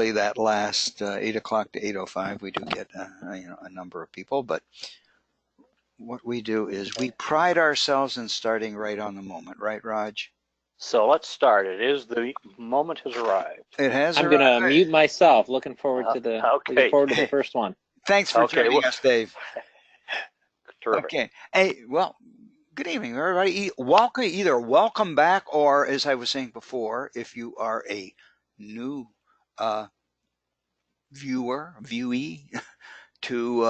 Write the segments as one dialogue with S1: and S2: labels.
S1: particularly that last 8 o'clock to 8:05, we do get a number of people. But what we do is we pride ourselves in starting right on the moment, right, Raj?
S2: So let's start. The moment has arrived.
S1: It has
S3: I'm
S1: arrived.
S3: gonna mute myself. Looking forward to
S2: Okay.
S3: the first one.
S1: Thanks for joining us, Dave.
S2: Terrific.
S1: Okay. Hey, well, good evening, everybody. Welcome back, or as I was saying before, if you are a new viewee to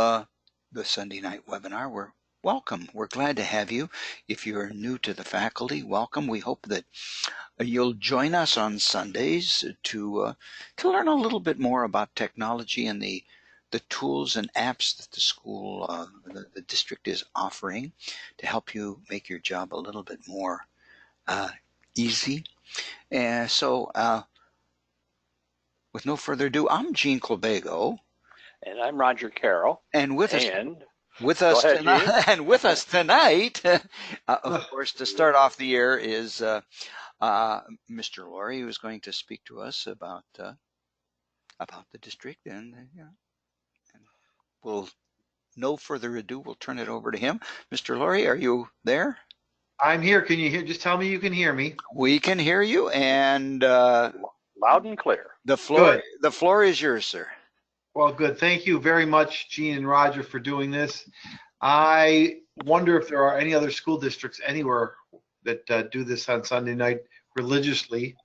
S1: the Sunday night webinar, we're welcome. We're glad to have you. If you're new to the faculty, welcome. We hope that you'll join us on Sundays to learn a little bit more about technology and the tools and apps that the school, the district is offering to help you make your job a little bit more easy. And so, with no further ado, I'm Gene Clabago.
S2: And I'm Roger Carroll.
S1: And with us
S2: ahead,
S1: tonight, and with us tonight, of course, to start off the year is Mr. Laurie, who is going to speak to us about the district, and we'll, no further ado, we'll turn it over to him. Mr. Laurie, are you there?
S4: I'm here. Can you hear? Just tell me you can hear me.
S1: We can hear you, and
S2: loud and clear.
S1: The floor is yours, sir.
S4: Well, good. Thank you very much, Gene and Roger, for doing this. I wonder if there are any other school districts anywhere that do this on Sunday night religiously,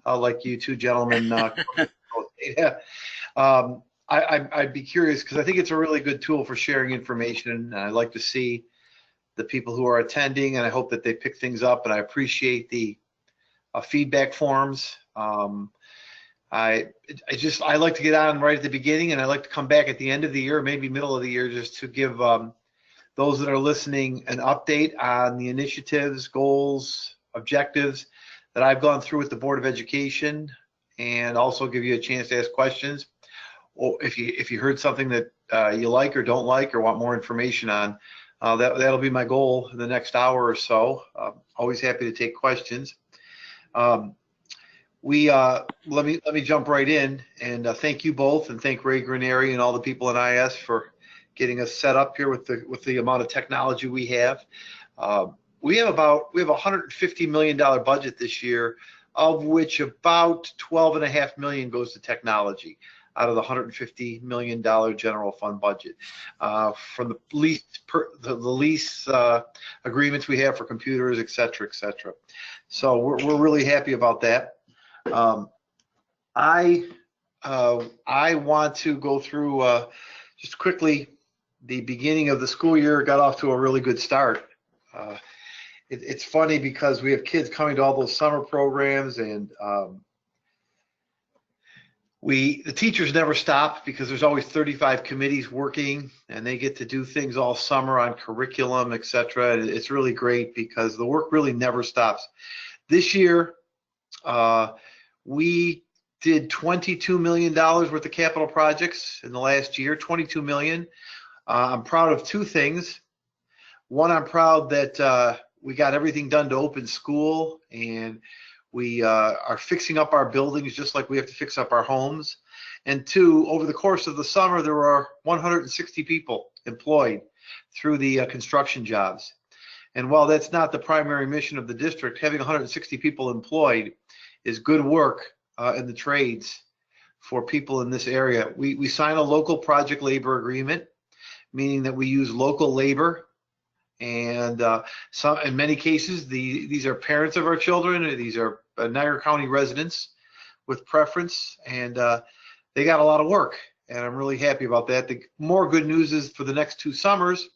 S4: like you two gentlemen. I'd be curious because I think it's a really good tool for sharing information, and I'd like to see the people who are attending, and I hope that they pick things up, and I appreciate the feedback forms. I like to get on right at the beginning, and I like to come back at the end of the year, maybe middle of the year, just to give those that are listening an update on the initiatives, goals, objectives that I've gone through with the Board of Education, and also give you a chance to ask questions. Or if you heard something that you like or don't like or want more information on, that'll be my goal in the next hour or so. Always happy to take questions. Let me jump right in and thank you both, and thank Ray Granieri and all the people in IS for getting us set up here with the amount of technology we have. We have a $150 million budget this year, of which about $12.5 million goes to technology out of the $150 million general fund budget. From the lease agreements we have for computers, et cetera, et cetera. So we're really happy about that. I want to go through just quickly the beginning of the school year. Got off to a really good start. It's funny because we have kids coming to all those summer programs, and the teachers never stop because there's always 35 committees working, and they get to do things all summer on curriculum, etc. It's really great because the work really never stops. This year, we did $22 million worth of capital projects in the last year, $22 million. I'm proud of two things. One, I'm proud that we got everything done to open school, and we are fixing up our buildings just like we have to fix up our homes. And two, over the course of the summer, there were 160 people employed through the construction jobs. And while that's not the primary mission of the district, having 160 people employed is good work in the trades for people in this area. We sign a local project labor agreement, meaning that we use local labor. And in many cases, these are parents of our children, or these are Niagara County residents with preference, and they got a lot of work, and I'm really happy about that. The more good news is for the next 2 summers,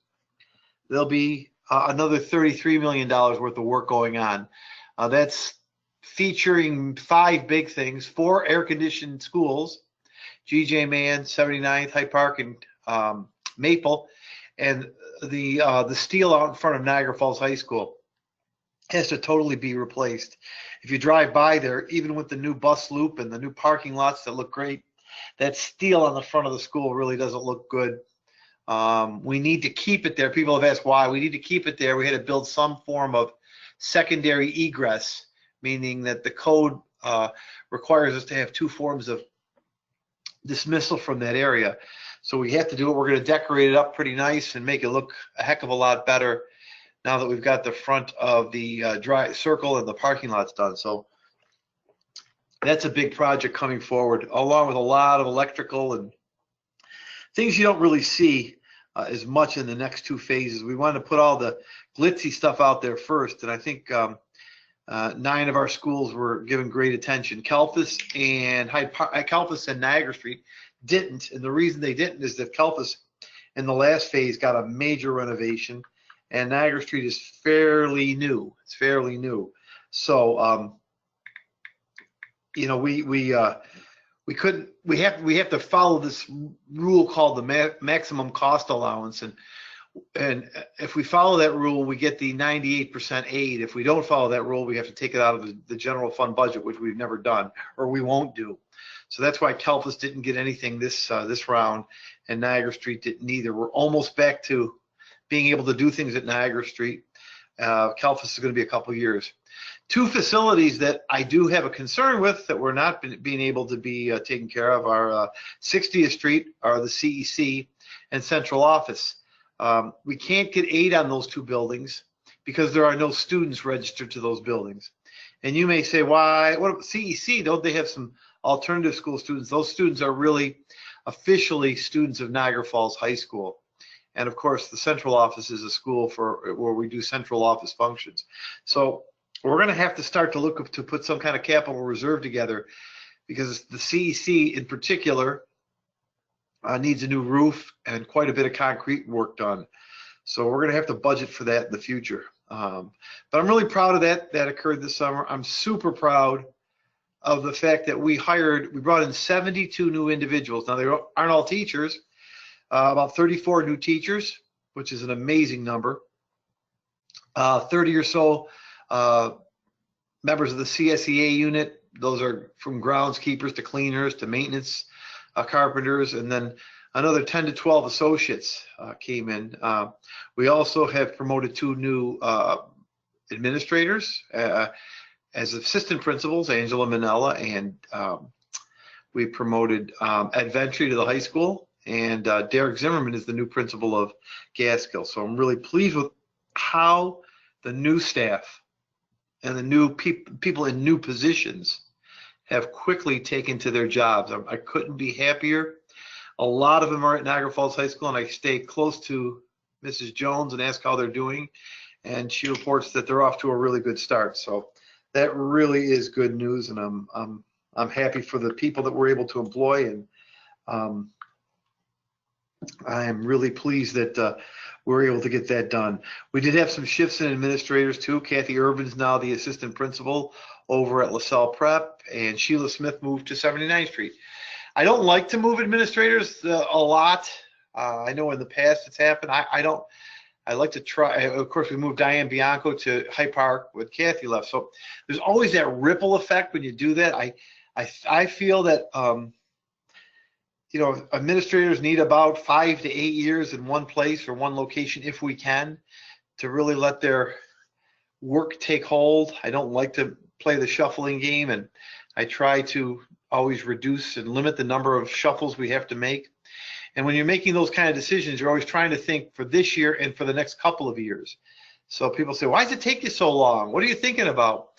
S4: there'll be another $33 million worth of work going on. That's featuring 5 big things: 4 air-conditioned schools, G.J. Mann, 79th, Hyde Park, and Maple, and the steel out in front of Niagara Falls High School has to totally be replaced. If you drive by there, even with the new bus loop and the new parking lots that look great, that steel on the front of the school really doesn't look good. We need to keep it there. People have asked why. We need to keep it there. We had to build some form of secondary egress, meaning that the code requires us to have 2 forms of dismissal from that area. So we have to do it. We're going to decorate it up pretty nice and make it look a heck of a lot better now that we've got the front of the dry circle and the parking lots done. So that's a big project coming forward, along with a lot of electrical and things you don't really see as much in the next two phases. We want to put all the glitzy stuff out there first, and I think 9 of our schools were given great attention. Kelphus and Niagara Street didn't, and the reason they didn't is that Kelphus in the last phase got a major renovation, and Niagara Street is fairly new. It's fairly new. So you know, we have to follow this rule called the maximum cost allowance, and if we follow that rule, we get the 98% aid. If we don't follow that rule, we have to take it out of the general fund budget, which we've never done, or we won't do. So that's why Kelphus didn't get anything this round, and Niagara Street didn't either. We're almost back to being able to do things at Niagara Street. Kelphus is going to be a couple years. 2 facilities that I do have a concern with that we're not being able to be taken care of are 60th Street, are the CEC, and Central Office. We can't get aid on those 2 buildings because there are no students registered to those buildings. And you may say, why? What about CEC? Don't they have some alternative school students? Those students are really officially students of Niagara Falls High School. And of course, the central office is a school where we do central office functions. So we're going to have to start to look to put some kind of capital reserve together, because the CEC in particular needs a new roof and quite a bit of concrete work done. So we're going to have to budget for that in the future. But I'm really proud of that occurred this summer. I'm super proud of the fact that we brought in 72 new individuals. Now, they aren't all teachers, about 34 new teachers, which is an amazing number. 30 or so members of the CSEA unit. Those are from groundskeepers to cleaners to maintenance carpenters, and then another 10 to 12 associates came in. We also have promoted 2 new administrators as assistant principals, Angela Manella, and we promoted Ed Ventry to the high school, and Derek Zimmerman is the new principal of Gaskill. So I'm really pleased with how the new staff and the new people in new positions have quickly taken to their jobs. I couldn't be happier. A lot of them are at Niagara Falls High School, and I stay close to Mrs. Jones and ask how they're doing, and she reports that they're off to a really good start. So that really is good news, and I'm happy for the people that we're able to employ, and I am really pleased that we're able to get that done. We did have some shifts in administrators too. Kathy Urban's now the assistant principal over at LaSalle Prep, and Sheila Smith moved to 79th Street. I don't like to move administrators a lot. I know in the past it's happened. I like to try. Of course, we moved Diane Bianco to High Park with Kathy left. So there's always that ripple effect when you do that. I feel that you know, administrators need about 5 to 8 years in one place or one location, if we can, to really let their work take hold. I don't like to play the shuffling game, and I try to always reduce and limit the number of shuffles we have to make. And when you're making those kind of decisions, you're always trying to think for this year and for the next couple of years. So people say, why does it take you so long? What are you thinking about?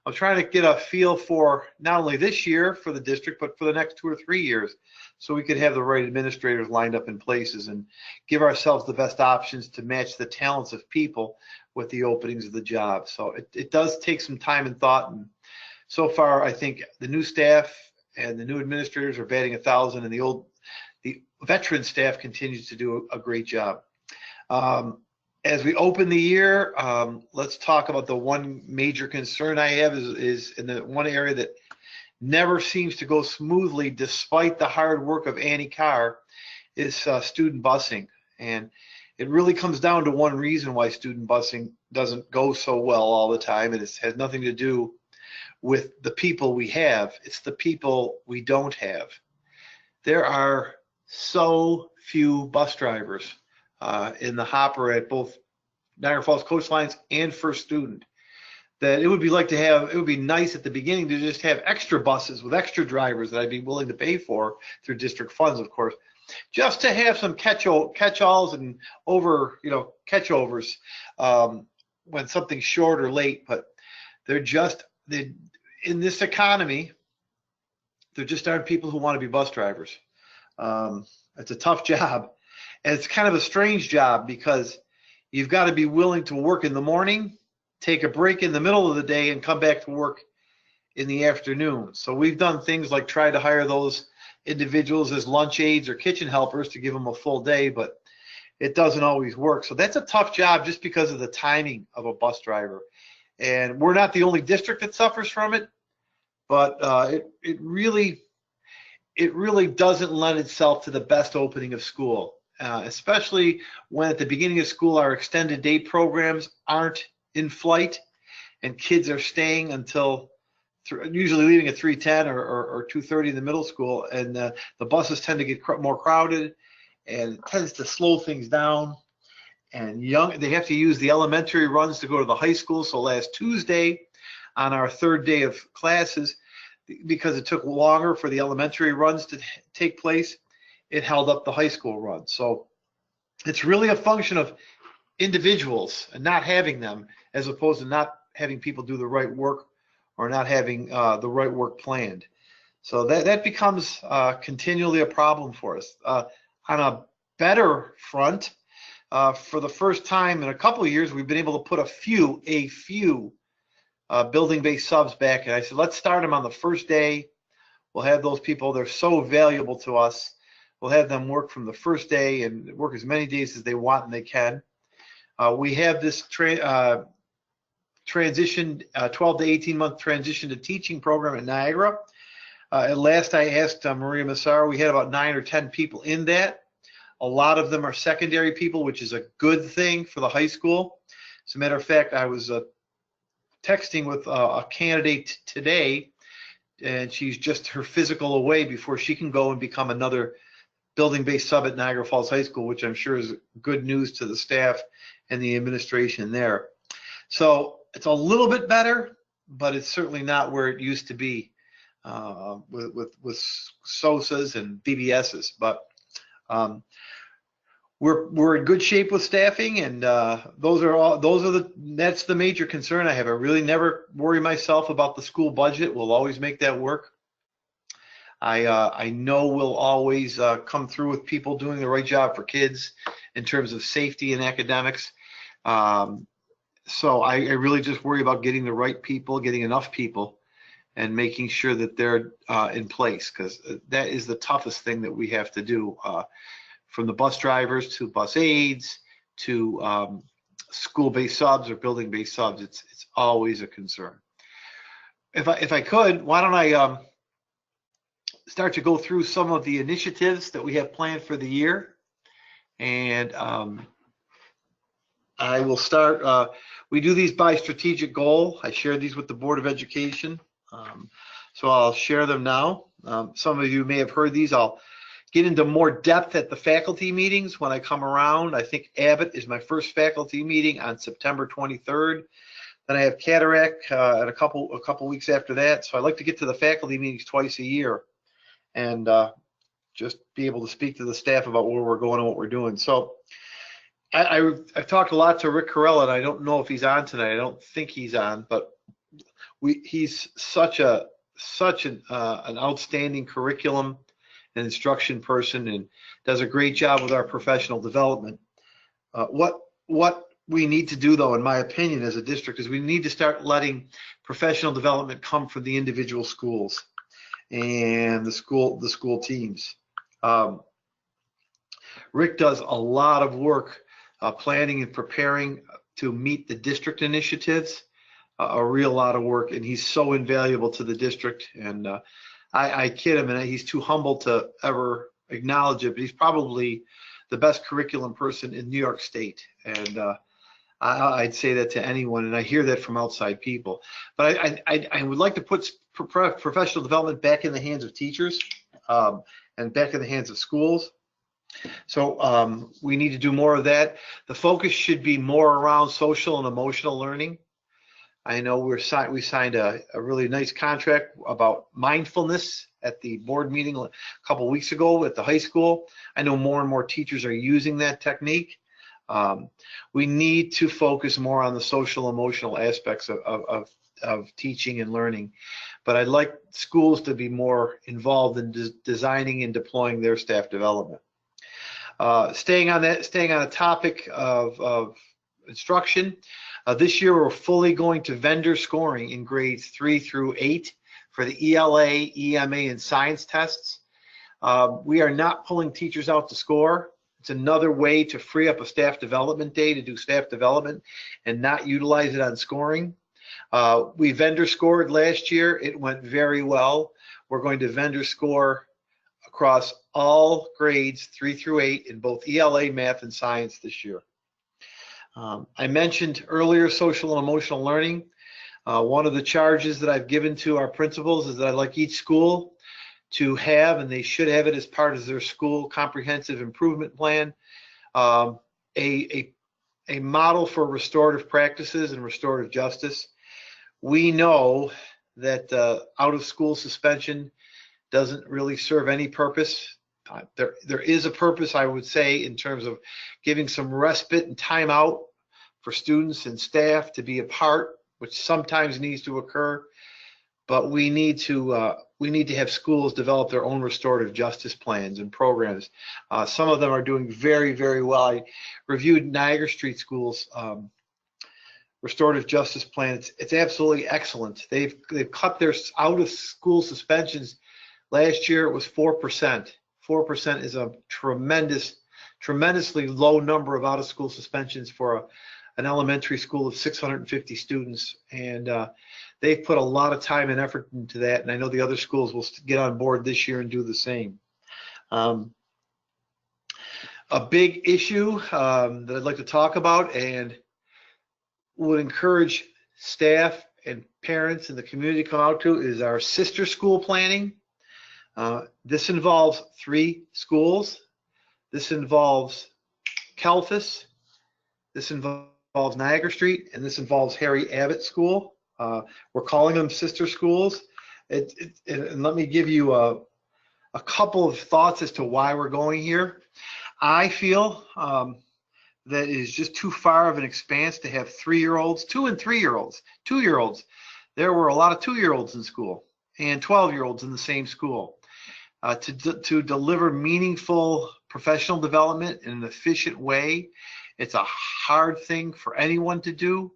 S4: I'm trying to get a feel for not only this year for the district, but for the next 2 or 3 years, so we could have the right administrators lined up in places and give ourselves the best options to match the talents of people with the openings of the job. So it does take some time and thought. And so far, I think the new staff and the new administrators are batting 1,000, and the veteran staff continues to do a great job. As we open the year, let's talk about the one major concern I have is in the one area that never seems to go smoothly despite the hard work of Annie Carr is student busing. And it really comes down to one reason why student busing doesn't go so well all the time, and it has nothing to do with the people we have. It's the people we don't have. There are so few bus drivers in the hopper at both Niagara Falls Coach Lines and First Student. that it would be nice at the beginning to just have extra buses with extra drivers that I'd be willing to pay for through district funds, of course, just to have some catch-alls and catchovers when something's short or late. But in this economy, there just aren't people who want to be bus drivers. It's a tough job, and it's kind of a strange job because you've got to be willing to work in the morning, take a break in the middle of the day, and come back to work in the afternoon. So we've done things like try to hire those individuals as lunch aides or kitchen helpers to give them a full day, but it doesn't always work. So that's a tough job just because of the timing of a bus driver. And we're not the only district that suffers from it, but it really doesn't lend itself to the best opening of school, especially when at the beginning of school our extended day programs aren't in flight and kids are staying until usually leaving at 3:10 or 2:30 in the middle school, and the buses tend to get more crowded and it tends to slow things down. And they have to use the elementary runs to go to the high school. So last Tuesday on our third day of classes, because it took longer for the elementary runs to take place, it held up the high school run. So it's really a function of individuals and not having them, as opposed to not having people do the right work or not having the right work planned. So that becomes continually a problem for us. On a better front, for the first time in a couple of years, we've been able to put a few building-based subs back. And I said, let's start them on the first day. We'll have those people. They're so valuable to us. We'll have them work from the first day and work as many days as they want and they can. We have this transition, 12 to 18 month transition to teaching program at Niagara. At last I asked Maria Massaro, we had about 9 or 10 people in that. A lot of them are secondary people, which is a good thing for the high school. As a matter of fact, I was texting with a candidate today, and she's just her physical away before she can go and become another building-based sub at Niagara Falls High School, which I'm sure is good news to the staff and the administration there. So it's a little bit better, but it's certainly not where it used to be with SOSAs and BBSs. But we're in good shape with staffing, and that's the major concern I have. I really never worry myself about the school budget. We'll always make that work. I know we'll always come through with people doing the right job for kids in terms of safety and academics. So I really just worry about getting the right people, getting enough people, and making sure that they're in place, because that is the toughest thing that we have to do. From the bus drivers to bus aides to school-based subs or building-based subs, it's always a concern. If I could, why don't I start to go through some of the initiatives that we have planned for the year. And I will start, we do these by strategic goal. I share these with the Board of Education. So I'll share them now. Some of you may have heard these. I'll get into more depth at the faculty meetings when I come around. I think Abbott is my first faculty meeting on September 23rd. Then I have Cataract at a couple weeks after that. So I like to get to the faculty meetings twice a year and just be able to speak to the staff about where we're going and what we're doing. So I've talked a lot to Rick Carella, and I don't know if he's on tonight. I don't think he's on, but he's such an outstanding curriculum and instruction person, and does a great job with our professional development. What we need to do, though, in my opinion, as a district, is we need to start letting professional development come from the individual schools and the school teams. Rick does a lot of work planning and preparing to meet the district initiatives, a real lot of work, and he's so invaluable to the district. And I kid him, and he's too humble to ever acknowledge it, but he's probably the best curriculum person in New York State. And I'd say that to anyone, and I hear that from outside people. But I would like to put professional development back in the hands of teachers and back in the hands of schools. So we need to do more of that. The focus should be more around social and emotional learning. I know we signed a really nice contract about mindfulness at the board meeting a couple weeks ago at the high school. I know more and more teachers are using that technique. We need to focus more on the social emotional aspects of teaching and learning, but I'd like schools to be more involved in designing and deploying their staff development. Staying on the topic of instruction, this year we're fully going to vendor scoring in grades 3 through 8 for the ELA, EMA, and science tests. We are not pulling teachers out to score. It's another way to free up a staff development day to do staff development and not utilize it on scoring. We vendor scored last year. It went very well. We're going to vendor score across all grades 3 through 8 in both ELA, math, and science this year. I mentioned earlier social and emotional learning. One of the charges that I've given to our principals is that I'd like each school to have, and they should have it as part of their school comprehensive improvement plan, a model for restorative practices and restorative justice. We know that out of school suspension doesn't really serve any purpose. There is a purpose, I would say, in terms of giving some respite and time out for students and staff to be apart, which sometimes needs to occur. But we need to have schools develop their own restorative justice plans and programs. Some of them are doing very, very well. I reviewed Niagara Street School's restorative justice plan. It's absolutely excellent. They've cut their out of school suspensions. Last year it was 4%. 4% is a tremendously low number of out of school suspensions for an elementary school of 650 students, and they've put a lot of time and effort into that, and I know the other schools will get on board this year and do the same. A big issue that I'd like to talk about and would encourage staff and parents in the community to come out to is our sister school planning. This involves 3 schools. This involves Kelphus. This involves Niagara Street, and this involves Harry Abbott School. We're calling them sister schools. And let me give you a couple of thoughts as to why we're going here. I feel that it is just too far of an expanse to have 3-year-olds, 2 and 3-year-olds, 2-year-olds. There were a lot of 2-year-olds in school and 12-year-olds in the same school. To deliver meaningful professional development in an efficient way, it's a hard thing for anyone to do.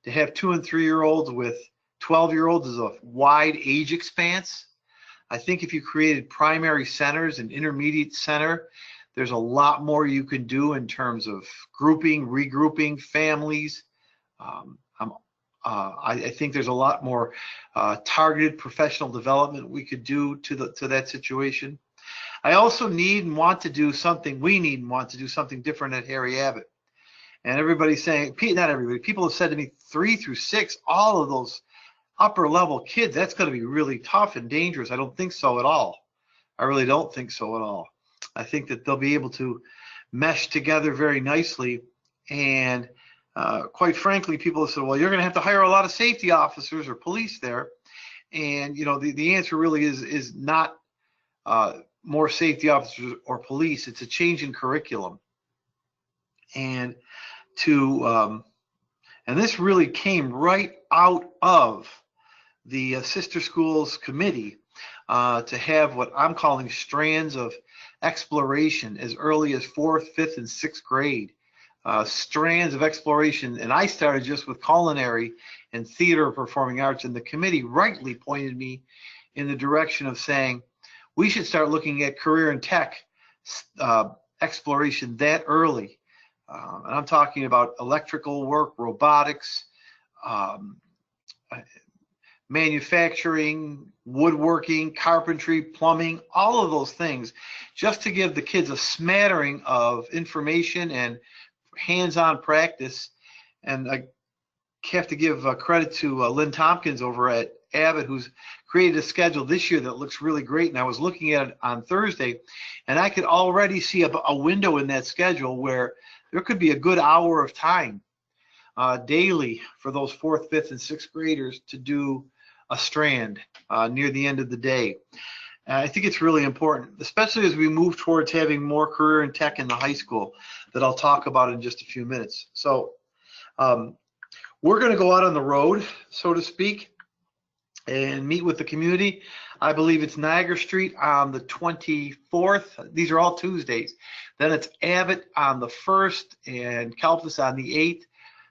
S4: To have 2 and 3-year-olds with 12-year-olds is a wide age expanse. I think if you created primary centers and intermediate center, there's a lot more you can do in terms of grouping, regrouping families. I think there's a lot more targeted professional development we could do to that situation. I also need and want to do something, we need and want to do something different at Harry Abbott. And everybody's saying, not everybody, people have said to me 3 through 6, all of those upper level kids, that's going to be really tough and dangerous. I don't think so at all. I really don't think so at all. I think that they'll be able to mesh together very nicely. And quite frankly, people have said, well, you're going to have to hire a lot of safety officers or police there. And, you know, the answer really is not more safety officers or police. It's a change in curriculum. And and this really came right out of the Sister Schools Committee to have what I'm calling strands of exploration as early as 4th, 5th, and 6th grade. Strands of exploration, and I started just with culinary and theater performing arts, and the committee rightly pointed me in the direction of saying we should start looking at career and tech exploration that early. And I'm talking about electrical work, robotics, manufacturing, woodworking, carpentry, plumbing, all of those things, just to give the kids a smattering of information and hands-on practice. And I have to give credit to Lynn Tompkins over at Abbott, who's created a schedule this year that looks really great. And I was looking at it on Thursday, and I could already see a window in that schedule where there could be a good hour of time daily for those 4th, 5th, and 6th graders to do a strand near the end of the day. And I think it's really important, especially as we move towards having more career and tech in the high school that I'll talk about in just a few minutes. So we're going to go out on the road, so to speak, and meet with the community. I believe it's Niagara Street on the 24th. These are all Tuesdays. Then it's Abbott on the 1st and Kalpas on the 8th.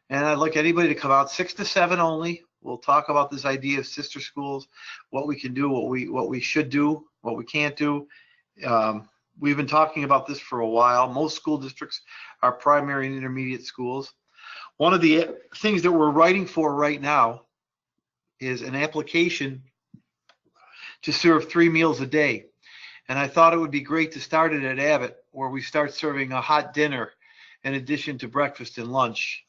S4: And I'd like anybody to come out 6 to 7 only. We'll talk about this idea of sister schools, what we can do, what we should do, what we can't do. We've been talking about this for a while. Most school districts are primary and intermediate schools. One of the things that we're writing for right now is an application to serve 3 meals a day. And I thought it would be great to start it at Abbott, where we start serving a hot dinner in addition to breakfast and lunch.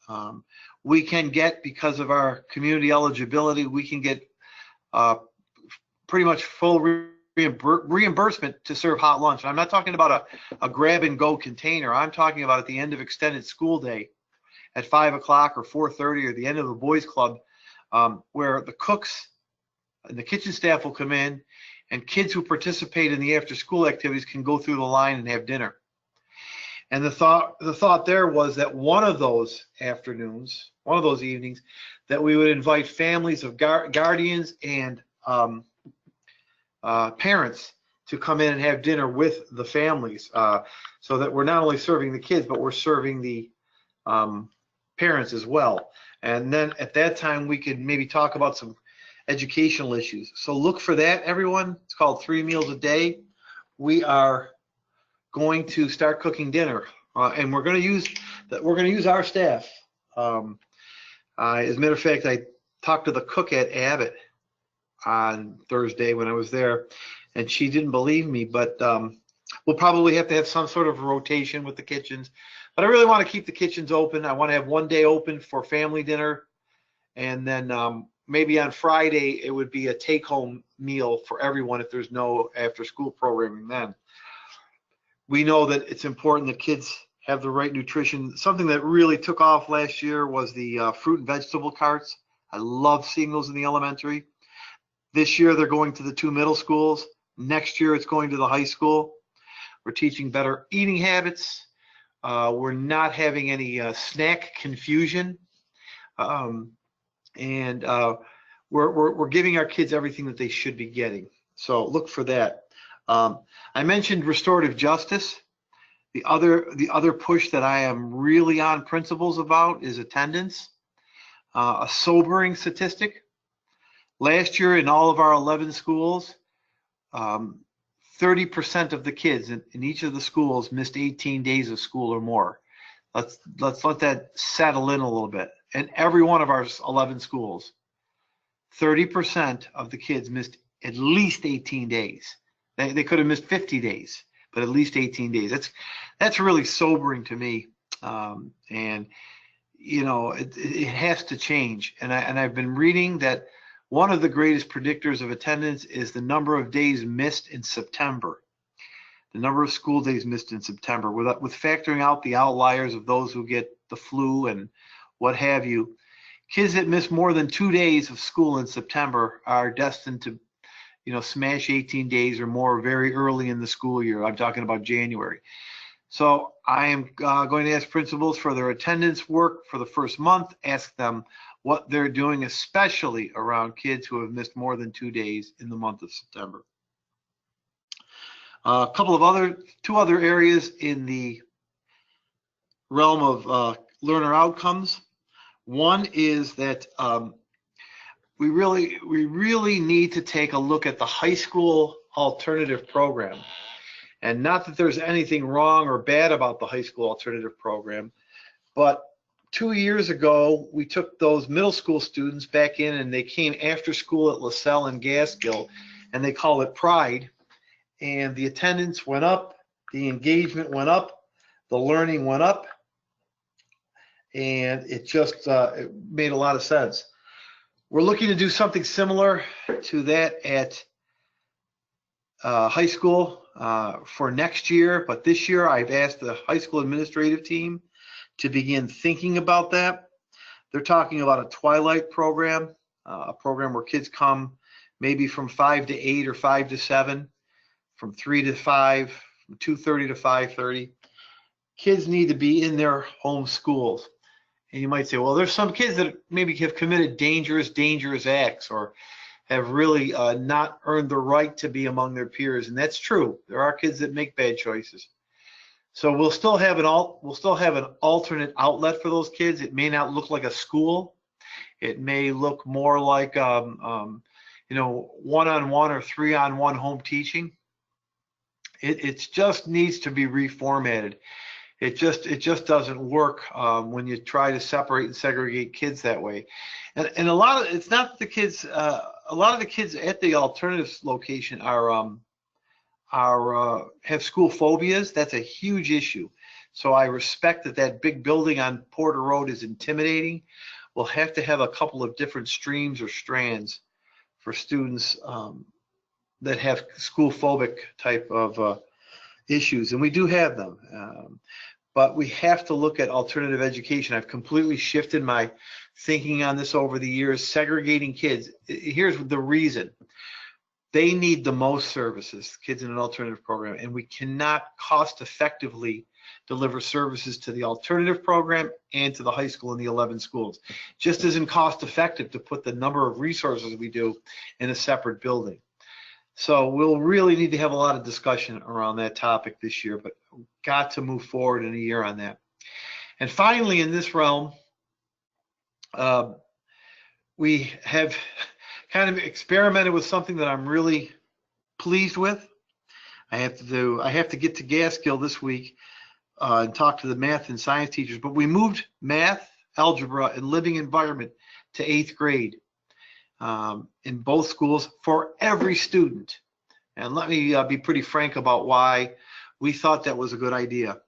S4: We can get, because of our community eligibility, we can get pretty much full reimbursement to serve hot lunch. And I'm not talking about a grab and go container. I'm talking about at the end of extended school day at 5 o'clock or 4:30 or the end of the boys club, where the cooks and the kitchen staff will come in, and kids who participate in the after school activities can go through the line and have dinner. And the thought there was that one of those afternoons, one of those evenings, that we would invite families of guardians and parents to come in and have dinner with the families, so that we're not only serving the kids, but we're serving the parents as well. And then at that time, we could maybe talk about some educational issues. So look for that, everyone. It's called 3 meals a day. We are going to start cooking dinner, and we're going to use our staff. As a matter of fact, I talked to the cook at Abbott on Thursday when I was there, and she didn't believe me, but we'll probably have to have some sort of rotation with the kitchens. But I really want to keep the kitchens open. I want to have one day open for family dinner, and then maybe on Friday it would be a take-home meal for everyone if there's no after-school programming then. We know that it's important that kids have the right nutrition. Something that really took off last year was the fruit and vegetable carts. I love seeing those in the elementary. This year they're going to the 2 middle schools. Next year it's going to the high school. We're teaching better eating habits. We're not having any snack confusion. And we're giving our kids everything that they should be getting. So look for that. I mentioned restorative justice. The other push that I am really on principles about is attendance. A sobering statistic. Last year in all of our 11 schools, 30% of the kids in each of the schools missed 18 days of school or more. Let's let that settle in a little bit. In every one of our 11 schools, 30% of the kids missed at least 18 days. They could have missed 50 days, but at least 18 days. That's really sobering to me. And you know, it has to change. And I've been reading that one of the greatest predictors of attendance is the number of days missed in September. The number of school days missed in September, with factoring out the outliers of those who get the flu and what have you. Kids that miss more than 2 days of school in September are destined to, smash 18 days or more very early in the school year. I'm talking about January. So I am going to ask principals for their attendance work for the first month, ask them what they're doing, especially around kids who have missed more than 2 days in the month of September. Two other areas in the realm of learner outcomes. One is that we really need to take a look at the high school alternative program. And not that there's anything wrong or bad about the high school alternative program, but 2 years ago, we took those middle school students back in and they came after school at LaSalle and Gaskill, and they call it Pride. And the attendance went up, the engagement went up, the learning went up, and it just it made a lot of sense. We're looking to do something similar to that at high school for next year, but this year I've asked the high school administrative team to begin thinking about that. They're talking about a twilight program, a program where kids come maybe from 5 to 8 or 5 to 7, from 3 to 5, from 2:30 to 5:30. Kids need to be in their home schools. And you might say, well, there's some kids that maybe have committed dangerous acts or have really not earned the right to be among their peers. And that's true. There are kids that make bad choices. So we'll still have an alternate outlet for those kids. It may not look like a school. It may look more like one-on-one or 3-on-1 home teaching. It just needs to be reformatted. It just doesn't work when you try to separate and segregate kids that way. And a lot of it's not the kids. A lot of the kids at the alternatives location have school phobias. That's a huge issue. So I respect that big building on Porter Road is intimidating. We'll have to have a couple of different streams or strands for students that have school phobic type of issues, and we do have them. But we have to look at alternative education. I've completely shifted my thinking on this over the years. Segregating kids, here's the reason. They need the most services, kids in an alternative program, and we cannot cost effectively deliver services to the alternative program and to the high school and the 11 schools. Just isn't cost effective to put the number of resources we do in a separate building. So we'll really need to have a lot of discussion around that topic this year, but got to move forward in a year on that. And finally, in this realm, we have kind of experimented with something that I'm really pleased with. I have to get to Gaskill this week and talk to the math and science teachers, but we moved math, algebra, and living environment to 8th grade. In both schools for every student. And let me be pretty frank about why we thought that was a good idea.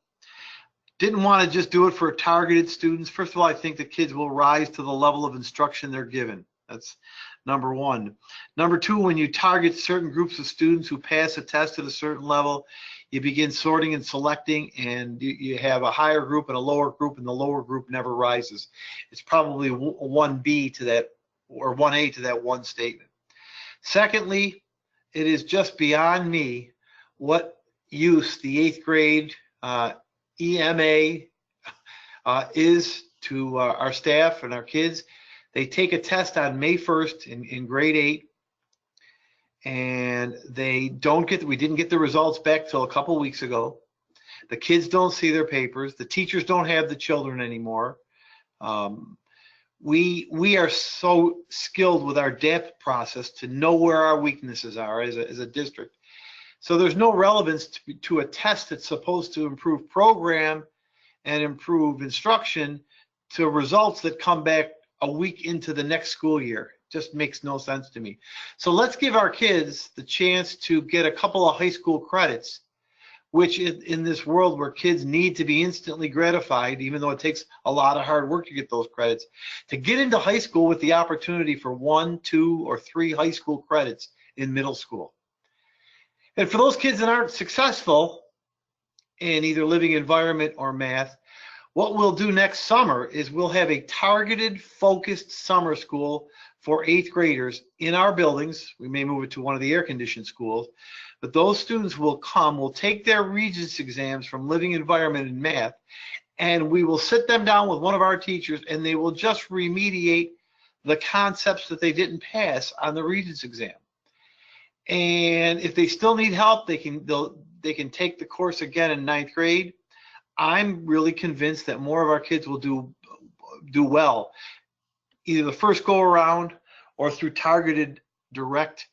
S4: Didn't want to just do it for targeted students. First of all, I think the kids will rise to the level of instruction they're given. That's number one. Number two, when you target certain groups of students who pass a test at a certain level, you begin sorting and selecting, and you have a higher group and a lower group, and the lower group never rises. It's probably 1B to that, or 1A to that one statement. Secondly, it is just beyond me what use the 8th grade EMA is to our staff and our kids. They take a test on May 1st in grade 8, and we didn't get the results back till a couple weeks ago. The kids don't see their papers. The teachers don't have the children anymore. We are so skilled with our DAP process to know where our weaknesses are as a district. So there's no relevance to a test that's supposed to improve program and improve instruction to results that come back a week into the next school year. Just makes no sense to me. So let's give our kids the chance to get a couple of high school credits, which in this world where kids need to be instantly gratified, even though it takes a lot of hard work to get those credits, to get into high school with the opportunity for 1, 2, or 3 high school credits in middle school. And for those kids that aren't successful in either living environment or math, what we'll do next summer is we'll have a targeted, focused summer school for 8th graders in our buildings. We may move it to one of the air-conditioned schools, but those students will take their Regents exams from living environment and math, and we will sit them down with one of our teachers, and they will just remediate the concepts that they didn't pass on the Regents exam. And if they still need help, they can take the course again in 9th grade. I'm really convinced that more of our kids will do well, either the first go around or through targeted direct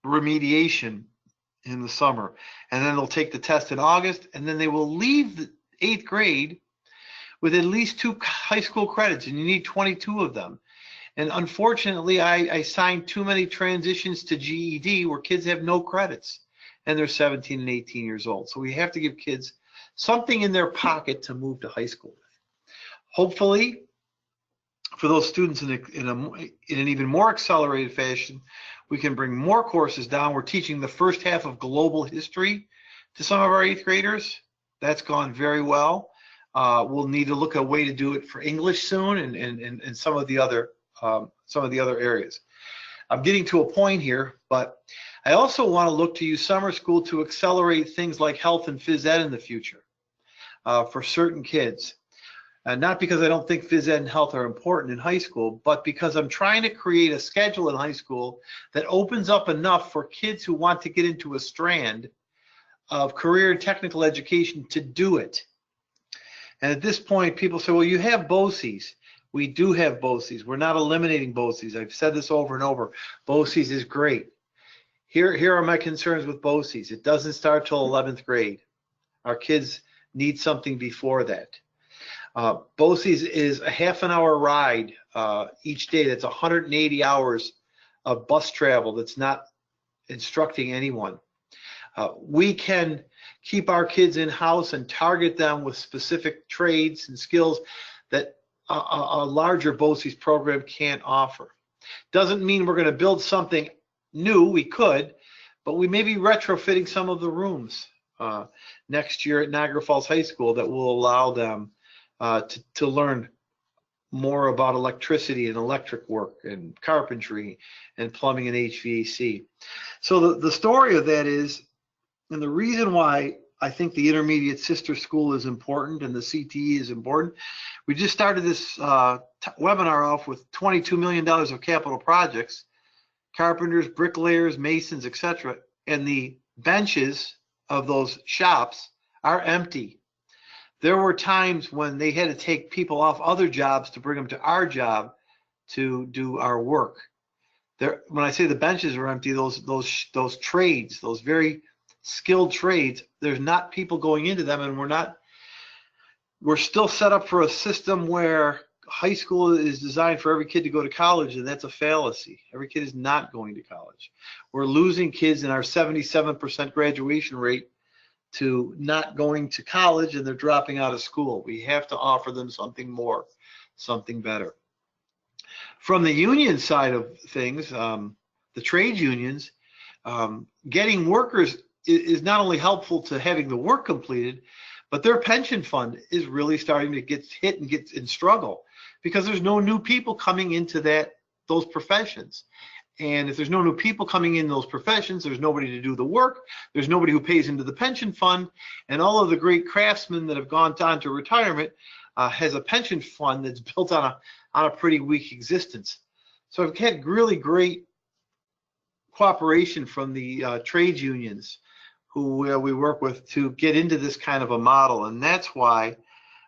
S4: remediation in the summer. And then they'll take the test in August, and then they will leave the 8th grade with at least 2 high school credits, and you need 22 of them. And unfortunately, I signed too many transitions to GED where kids have no credits, and they're 17 and 18 years old. So we have to give kids something in their pocket to move to high school with. Hopefully, for those students in an even more accelerated fashion, we can bring more courses down. We're teaching the first half of global history to some of our 8th graders. That's gone very well. We'll need to look at a way to do it for English soon, and some of the other areas. I'm getting to a point here, but I also want to look to use summer school to accelerate things like health and phys ed in the future for certain kids. Not because I don't think phys ed and health are important in high school, but because I'm trying to create a schedule in high school that opens up enough for kids who want to get into a strand of career and technical education to do it. And at this point, people say, well, you have BOCES. We do have BOCES. We're not eliminating BOCES. I've said this over and over. BOCES is great. Here are my concerns with BOCES. It doesn't start till 11th grade. Our kids need something before that. BOCES is a half-an-hour ride each day. That's 180 hours of bus travel that's not instructing anyone. We can keep our kids in-house and target them with specific trades and skills that a larger BOCES program can't offer. Doesn't mean we're going to build something new. We could, but we may be retrofitting some of the rooms next year at Niagara Falls High School that will allow them to learn more about electricity and electric work and carpentry and plumbing and HVAC. So the story of that is, and the reason why I think the intermediate sister school is important and the CTE is important, we just started this webinar off with $22 million of capital projects, carpenters, bricklayers, masons, etc. And the benches of those shops are empty. There were times when they had to take people off other jobs to bring them to our job to do our work. When I say the benches are empty, those trades, those very skilled trades, there's not people going into them, and we're still set up for a system where high school is designed for every kid to go to college, and that's a fallacy. Every kid is not going to college. We're losing kids in our 77% graduation rate to not going to college, and they're dropping out of school. We have to offer them something more, something better. From the union side of things, the trade unions, getting workers is not only helpful to having the work completed, but their pension fund is really starting to get hit and get in struggle because there's no new people coming into those professions. And if there's no new people coming in those professions, there's nobody to do the work. There's nobody who pays into the pension fund. And all of the great craftsmen that have gone on to retirement has a pension fund that's built on a pretty weak existence. So I've had really great cooperation from the trade unions who we work with to get into this kind of a model. And that's why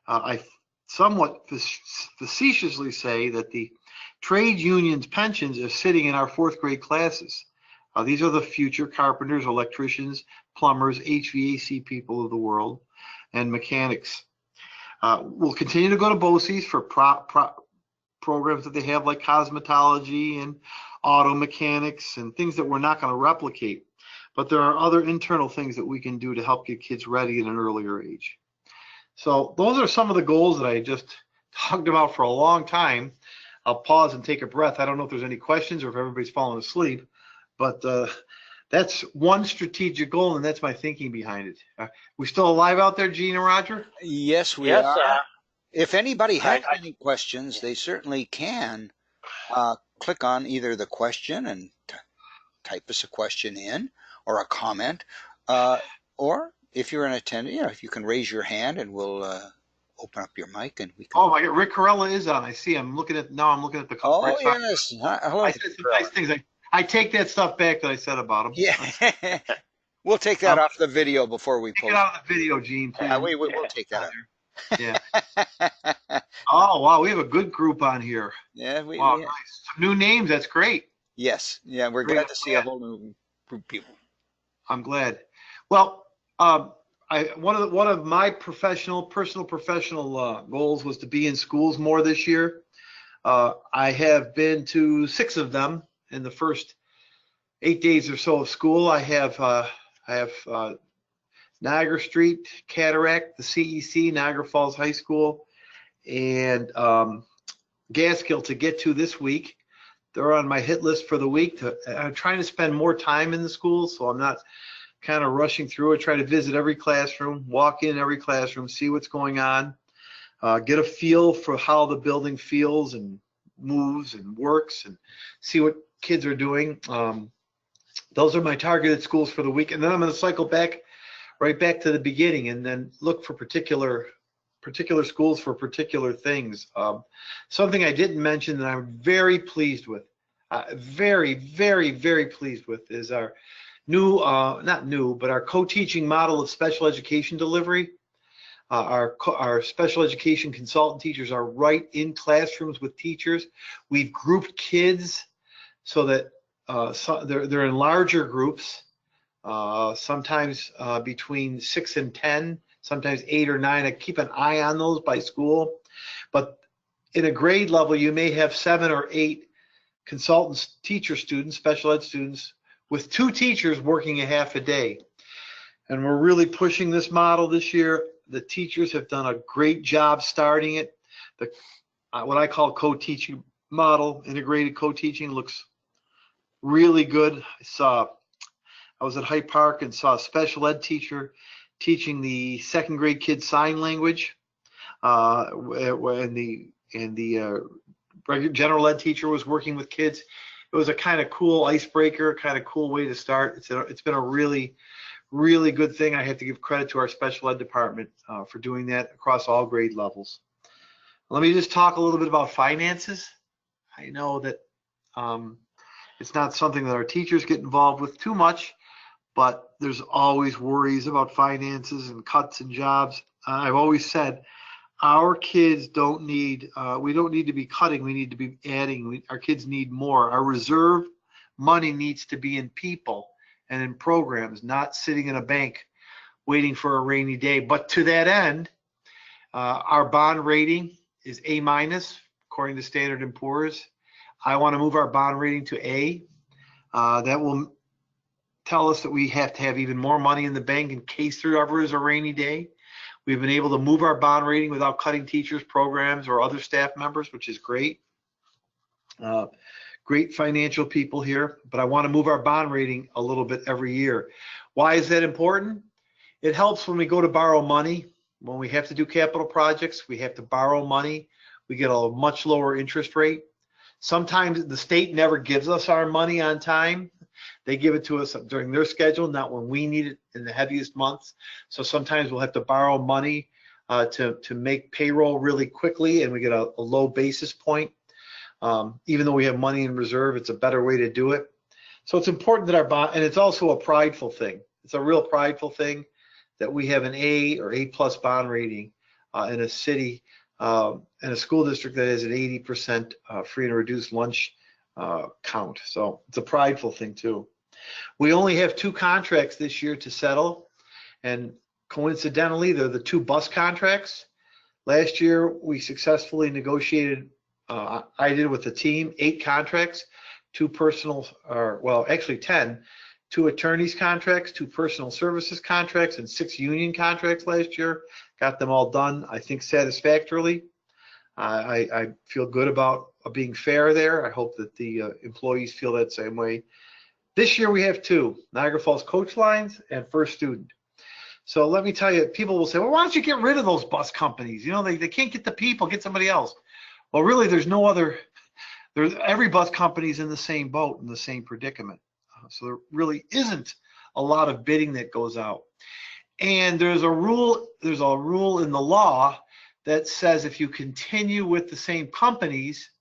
S4: I somewhat facetiously say that the trade unions' pensions are sitting in our 4th grade classes. These are the future carpenters, electricians, plumbers, HVAC people of the world, and mechanics. We'll continue to go to BOCES for programs that they have like cosmetology and auto mechanics and things that we're not going to replicate. But there are other internal things that we can do to help get kids ready at an earlier age. So those are some of the goals that I just talked about for a long time. I'll pause and take a breath. I don't know if there's any questions or if everybody's falling asleep, but that's one strategic goal, and that's my thinking behind it. We still alive out there, Gene and Roger?
S1: Yes, we are. If anybody has any questions, they certainly can click on either the question and type us a question in or a comment, or if you're an attendant, if you can raise your hand and we'll open up your mic and we can.
S4: Oh my God, Rick Corella is on. I see. I'm looking at the.
S1: Oh right yes. Hello.
S4: I said some nice things. I take that stuff back that I said about him.
S1: Yeah. We'll take that off the video before we post
S4: it. Out of the video, Gene.
S1: Yeah, we'll take that out.
S4: Yeah. Oh wow, we have a good group on here.
S1: Yeah.
S4: Wow, nice. Some new names. That's great.
S1: Yes. Yeah, we're glad to see a whole new group of people.
S4: I'm glad. Well, one of my personal professional goals was to be in schools more this year. I have been to 6 of them in the first 8 days or so of school. I have Niagara Street, Cataract, the CEC, Niagara Falls High School, and Gaskill to get to this week. They're on my hit list for the week. I'm trying to spend more time in the schools, so I'm not kind of rushing through it. Try to visit every classroom, walk in every classroom, see what's going on. get a feel for how the building feels and moves and works, and see what kids are doing. Those are my targeted schools for the week. And then I'm going to cycle right back to the beginning, and then look for particular schools for particular things. Something I didn't mention that I'm very pleased with, very pleased with, is our new, not new, but our co-teaching model of special education delivery. Our special education consultant teachers are right in classrooms with teachers. We've grouped kids so that they're in larger groups, sometimes between 6 and 10, sometimes 8 or 9. I keep an eye on those by school. But in a grade level, you may have 7 or 8 consultants, teacher students, special ed students, with 2 teachers working a half a day. And we're really pushing this model this year. The teachers have done a great job starting it. What I call co-teaching model, integrated co-teaching, looks really good. I was at Hyde Park and saw a special ed teacher teaching the 2nd grade kids sign language, and the regular general ed teacher was working with kids. It was a kind of cool icebreaker, kind of cool way to start. It's been a really good thing. I have to give credit to our special ed department for doing that across all grade levels. Let me just talk a little bit about finances. I know that it's not something that our teachers get involved with too much, but there's always worries about finances and cuts and jobs. I've always said our kids don't need, we don't need to be cutting, we need to be adding. Our kids need more. Our reserve money needs to be in people and in programs, not sitting in a bank waiting for a rainy day. But to that end, our bond rating is A- according to Standard & Poor's. I want to move our bond rating to A. That will tell us that we have to have even more money in the bank in case there ever is a rainy day. We've been able to move our bond rating without cutting teachers, programs, or other staff members, which is great. Great financial people here, but I want to move our bond rating a little bit every year. Why is that important? It helps when we go to borrow money. When we have to do capital projects, we have to borrow money. We get a much lower interest rate. Sometimes the state never gives us our money on time. They give it to us during their schedule, not when we need it in the heaviest months. So sometimes we'll have to borrow money to make payroll really quickly, and we get a low basis point. Even though we have money in reserve, it's a better way to do it. So it's important that our bond, and it's also a prideful thing. It's a real prideful thing that we have an A or A+ bond rating in a city, in a school district that has an 80% free and reduced lunch count. So it's a prideful thing too. We only have 2 contracts this year to settle, and coincidentally, they're the 2 bus contracts. Last year, we successfully negotiated, I did with the team, 8 contracts, 2 personal, or well, actually 10, 2 attorneys contracts, 2 personal services contracts, and 6 union contracts last year. Got them all done, I think, satisfactorily. I feel good about being fair there. I hope that the employees feel that same way. This year we have 2, Niagara Falls Coach Lines and First Student. So let me tell you, people will say, well, why don't you get rid of those bus companies? You know, they can't get the people, get somebody else. Well, really, there's no other, every bus company is in the same boat, in the same predicament. So there really isn't a lot of bidding that goes out. And there's a rule in the law that says if you continue with the same companies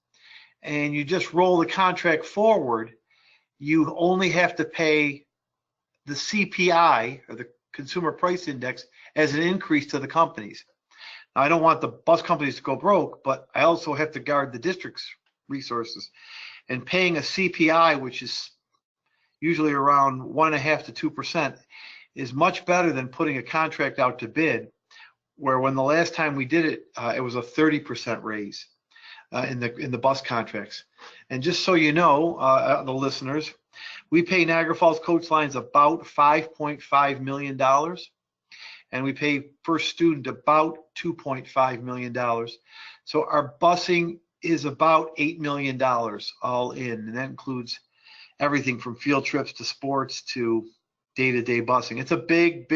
S4: and you just roll the contract forward, you only have to pay the CPI, or the Consumer Price Index, as an increase to the companies. Now, I don't want the bus companies to go broke, but I also have to guard the district's resources. And paying a CPI, which is usually around 1.5% to 2%, is much better than putting a contract out to bid, where when the last time we did it, it was a 30% raise in the bus contracts. And just so you know, the listeners, we pay Niagara Falls Coach Lines about $5.5 million, and we pay First Student about $2.5 million. So our busing is about $8 million all in, and that includes everything from field trips to sports to day-to-day busing. It's a big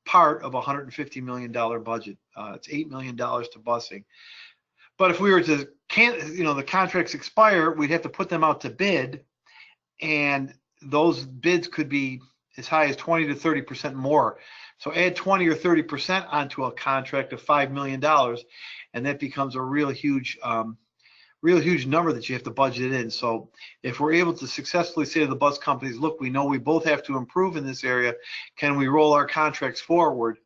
S4: part of a $150 million budget. It's $8 million to busing. But if we were to, the contracts expire, we'd have to put them out to bid, and those bids could be as high as 20 to 30% more. So add 20 or 30% onto a contract of $5 million, and that becomes a real huge number that you have to budget in. So if we're able to successfully say to the bus companies, look, we know we both have to improve in this area, can we roll our contracts forward?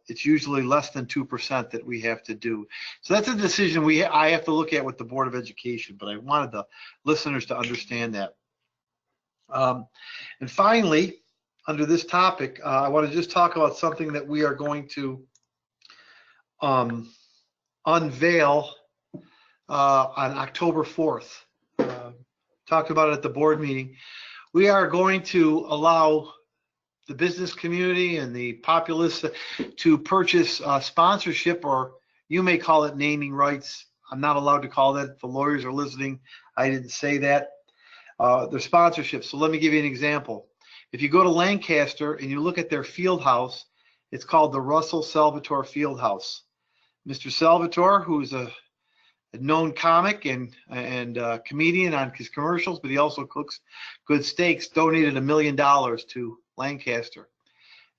S4: It's usually less than 2% that we have to do. So that's a decision I have to look at with the Board of Education, but I wanted the listeners to understand that. And finally, under this topic, I want to just talk about something that we are going to unveil on October 4th. Talked about it at the board meeting. We are going to allow the business community and the populace to purchase sponsorship, or you may call it naming rights. I'm not allowed to call that. If the lawyers are listening, I didn't say that. They're sponsorships. So let me give you an example. If you go to Lancaster and you look at their field house, it's called the Russell Salvatore Field House. Mr. Salvatore, who's a known comic and comedian on his commercials, but he also cooks good steaks, donated $1 million to Lancaster.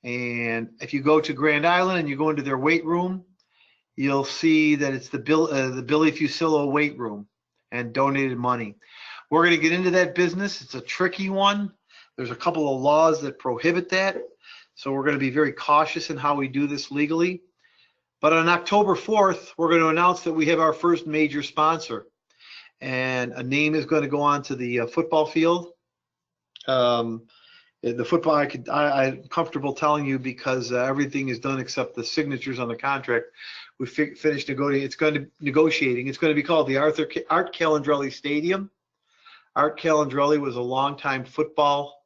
S4: And if you go to Grand Island and you go into their weight room, you'll see that it's the Billy Fusillo weight room, and donated money. We're going to get into that business. It's a tricky one. There's a couple of laws that prohibit that. So we're going to be very cautious in how we do this legally. But on October 4th, we're going to announce that we have our first major sponsor. And a name is going to go on to the football field. The football, I'm comfortable telling you because everything is done except the signatures on the contract. We finished negotiating. It's going to be called the Art Calandrelli Stadium. Art Calandrelli was a longtime football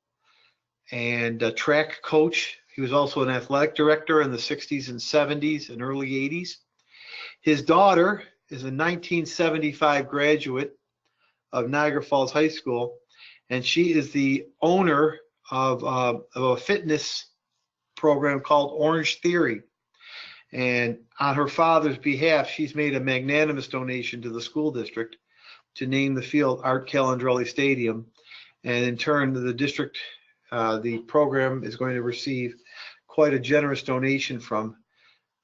S4: and track coach. He was also an athletic director in the 60s and 70s and early 80s. His daughter is a 1975 graduate of Niagara Falls High School, and she is the owner of a fitness program called Orange Theory. And on her father's behalf, she's made a magnanimous donation to the school district to name the field Art Calandrelli Stadium. And in turn, the district, the program is going to receive quite a generous donation from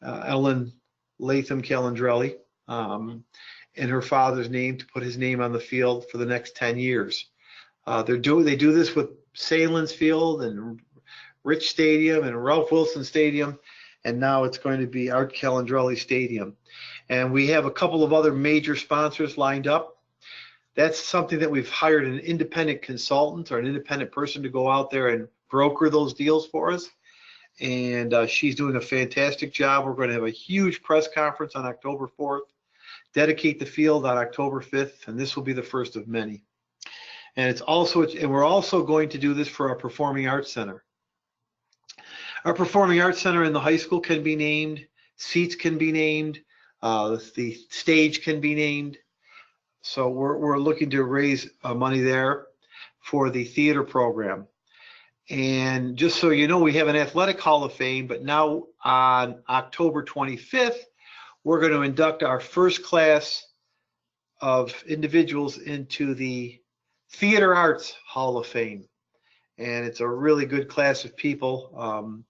S4: Ellen Latham Calandrelli in her father's name to put his name on the field for the next 10 years. They do this with Salins Field and Rich Stadium and Ralph Wilson Stadium, and now it's going to be Art Calandrelli Stadium. And we have a couple of other major sponsors lined up. That's something that we've hired an independent consultant or an independent person to go out there and broker those deals for us. And she's doing a fantastic job. We're going to have a huge press conference on October 4th, dedicate the field on October 5th, and this will be the first of many. And we're also going to do this for our Performing Arts Center. Our Performing Arts Center in the high school can be named, seats can be named, the stage can be named. So we're looking to raise money there for the theater program. And just so you know, we have an athletic hall of fame, but now on October 25th, we're going to induct our first class of individuals into the Theater Arts Hall of Fame. And it's a really good class of people.